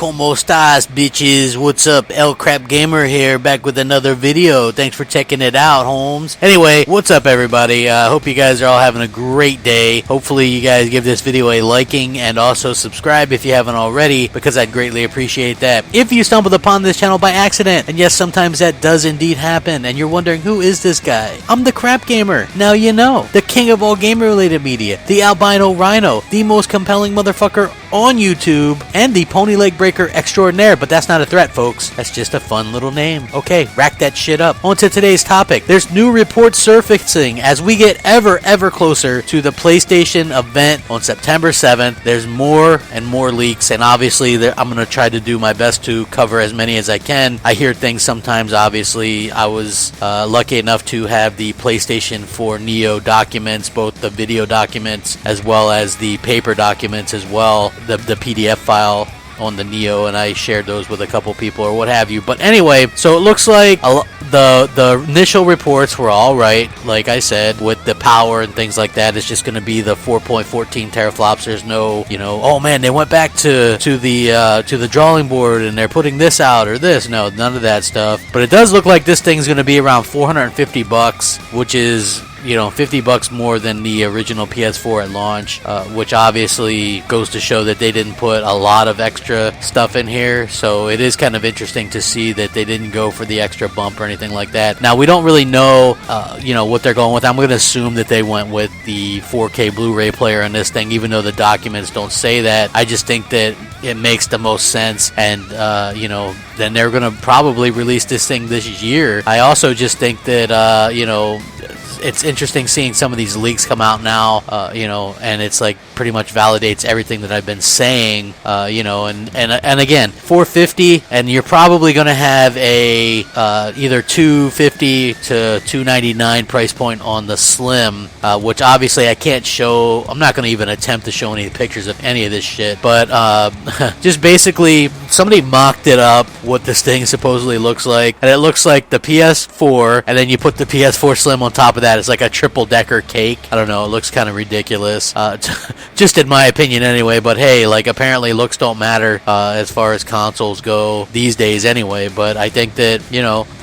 Como estas, bitches? What's up? El Crapgamer here, back with another video. Thanks for checking it out, Holmes. Anyway, what's up, everybody? Hope you guys are all having a great day. Hopefully, you guys give this video a liking and also subscribe if you haven't already, because I'd greatly appreciate that. If you stumbled upon this channel by accident, and yes, sometimes that does indeed happen, and you're wondering, who is this guy? I'm the Crapgamer. Now you know. The king of all gamer-related media. The albino rhino. The most compelling motherfucker on YouTube, and the pony leg breaker extraordinaire. But that's not a threat, folks. That's just a fun little name. Okay, rack that shit up. On to today's topic. There's new reports surfacing as we get ever closer to the PlayStation event on September 7th. There's more and more leaks, and obviously I'm going to try to do my best to cover as many as I can. I hear things sometimes. Obviously, I was lucky enough to have the PlayStation 4 Neo documents, both the video documents as well as the paper documents as well, the PDF file on the Neo, and I shared those with a couple people or what have you. But anyway, so it looks like the initial reports were all right. Like I said, with the power and things like that, it's just going to be the 4.14 teraflops. There's no, oh man, they went back to the drawing board and they're putting this out or this. No, none of that stuff. But it does look like this thing's going to be around $450, which is $50 more than the original PS4 at launch, which obviously goes to show that they didn't put a lot of extra stuff in here. So it is kind of interesting to see that they didn't go for the extra bump or anything like that. Now, we don't really know, what they're going with. I'm going to assume that they went with the 4K Blu-ray player in this thing, even though the documents don't say that. I just think that it makes the most sense, and then they're going to probably release this thing this year. I also just think that it's interesting seeing some of these leaks come out now, and it's like pretty much validates everything that I've been saying, and again, $450, and you're probably going to have a either $250 to $299 price point on the Slim, which obviously I can't show. I'm not going to even attempt to show any pictures of any of this shit, but just basically somebody mocked it up what this thing supposedly looks like, and it looks like the PS4, and then you put the PS4 Slim on top of that. It's like a triple-decker cake. I don't know. It looks kind of ridiculous, just in my opinion anyway. But hey, like, apparently looks don't matter as far as consoles go these days anyway. But I think that,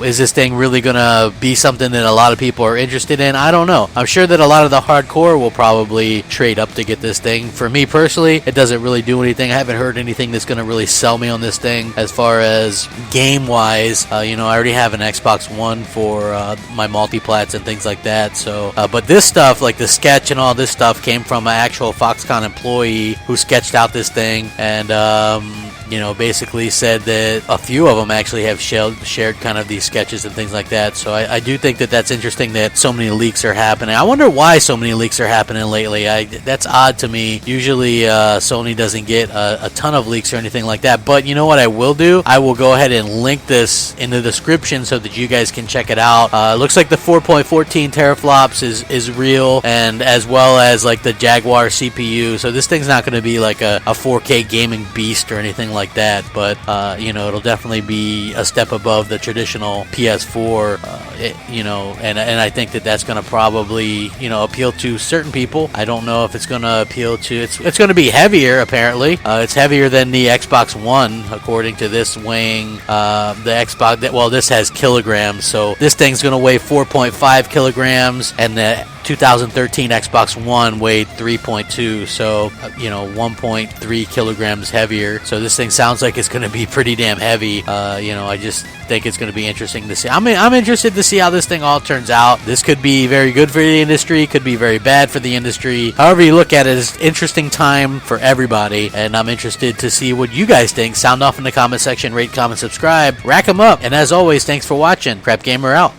is this thing really going to be something that a lot of people are interested in? I don't know. I'm sure that a lot of the hardcore will probably trade up to get this thing. For me personally, it doesn't really do anything. I haven't heard anything that's going to really sell me on this thing as far as game-wise. I already have an Xbox One for my multiplats and things like that. So, but this stuff, like the sketch and all this stuff, came from an actual Foxconn employee who sketched out this thing, and basically said that a few of them actually have shared kind of these sketches and things like that. So I do think that that's interesting that so many leaks are happening. I wonder why so many leaks are happening lately. That's odd to me. Usually Sony doesn't get a ton of leaks or anything like that. But you know what I will do? I will go ahead and link this in the description so that you guys can check it out. It looks like the 4.14 teraflops is real, and as well as like the Jaguar CPU. So this thing's not going to be like a 4K gaming beast or anything like that, but it'll definitely be a step above the traditional PS4, and I think that that's going to probably appeal to certain people. I don't know if it's going to appeal to it's going to be heavier. Apparently it's heavier than the Xbox One, according to this weighing the Xbox. Well, this has kilograms, so this thing's going to weigh 4.5 kilograms, and the 2013 Xbox One weighed 3.2, so 1.3 kilograms heavier. So this thing sounds like it's going to be pretty damn heavy. I just think it's going to be interesting to see. I'm interested to see how this thing all turns out. This could be very good for the industry, could be very bad for the industry. However you look at it, it's an interesting time for everybody, and I'm interested to see what you guys think. Sound off in the comment section, rate, comment, subscribe, rack them up, and as always, thanks for watching. Crapgamer out.